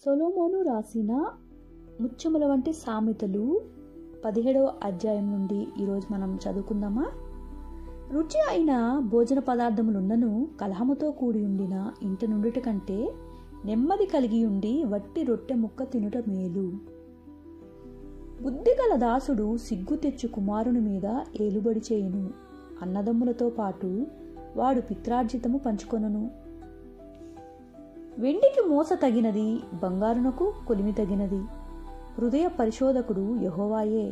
సొలొమోను రాసిన ముత్యముల వంటి సామెతలు 17వ అధ్యాయం నుండి ఈరోజు మనం చదువుకుందామా. రుచి అయిన భోజన పదార్థములున్నను కలహముతో కూడి ఉండిన ఇంట నుండుట కంటే నెమ్మది కలిగి ఉండి వట్టి రొట్టె ముక్క తినుట మేలు. బుద్ధిగల దాసుడు సిగ్గు తెచ్చు కుమారుని మీద ఏలుబడి చేయును. అన్నదమ్ములతో పాటు వాడు పిత్రార్జితము పంచుకొనును. వెండికి మోస తగినది, బంగారునకు కొలిమి తగినది. హృదయ పరిశోధకుడు యెహోవాయే.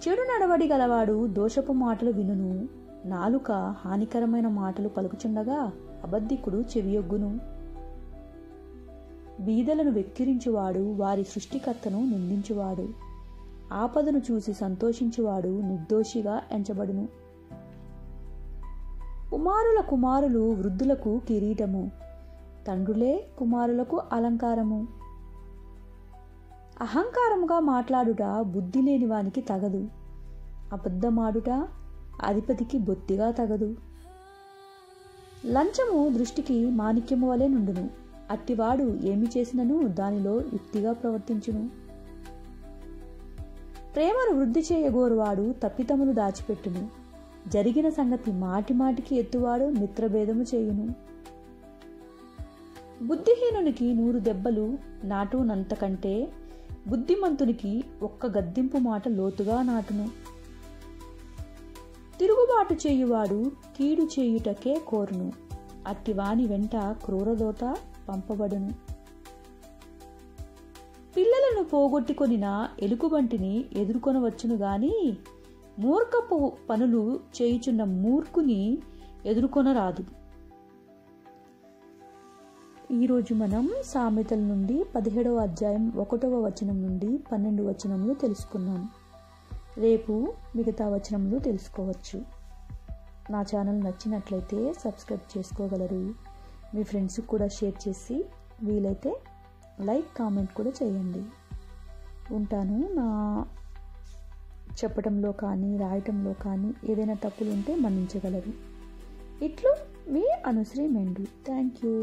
చెడు నడవడి గలవాడు దోషపు మాటలు వినును. నాలుక హానికరమైన మాటలు పలుకుచుండగా అబద్ధికుడు చెవియొగ్గును. బీదలను వెక్కిరించువాడు వారి సృష్టికర్తను నిందించువాడు. ఆపదను చూసి సంతోషించువాడు నిర్దోషిగా ఎంచబడును. కుమారుల కుమారులు వృద్ధులకు కిరీటము, తండ్రులే కుమారులకు అలంకారము. అహంకారముగా మాట్లాడుట బుద్ధి లేని వానికి తగదు. అబద్ధమాడుట అధిపతికి బొత్తిగా తగదు. లంచము దృష్టికి మాణిక్యము వలె నుండును. అట్టివాడు ఏమి చేసినను దానిలో యుక్తిగా ప్రవర్తించును. ప్రేమను వృద్ధి చేయగోరువాడు తప్పితములు దాచిపెట్టును. జరిగిన సంగతి మాటిమాటికి ఎత్తువాడు మిత్రభేదము చేయును. బుద్ధిహీనునికి 100 దెబ్బలు నాటునంతకంటే బుద్ధిమంతునికి ఒక్క గద్దింపు మాట లోతుగా నాటును. తిరుగుబాటు చేయువాడు కీడు చేయుటకే కోరును. అట్టివాని వెంట క్రూరదోత పంపబడును. పిల్లలను పోగొట్టుకొనిన ఎలుగుబంటిని ఎదుర్కొనవచ్చును గాని మూర్ఖపు పనులు చేయుచున్న మూర్ఖుని ఎదుర్కొనరాదు. ఈరోజు మనం సామెతల నుండి 17వ అధ్యాయం 1వ వచనం నుండి 12 వచనములు తెలుసుకున్నాం. రేపు మిగతా వచనములు తెలుసుకోవచ్చు. నా ఛానల్ నచ్చినట్లయితే సబ్స్క్రైబ్ చేసుకోగలరు. మీ ఫ్రెండ్స్కి కూడా షేర్ చేసి వీలైతే లైక్ కామెంట్ కూడా చేయండి. ఉంటాను. నా చెప్పటంలో కానీ రాయటంలో కానీ ఏదైనా తప్పులు ఉంటే మన్నించగలరు. ఇట్లు మీ అనుశ్రీ మెండు. Thank you.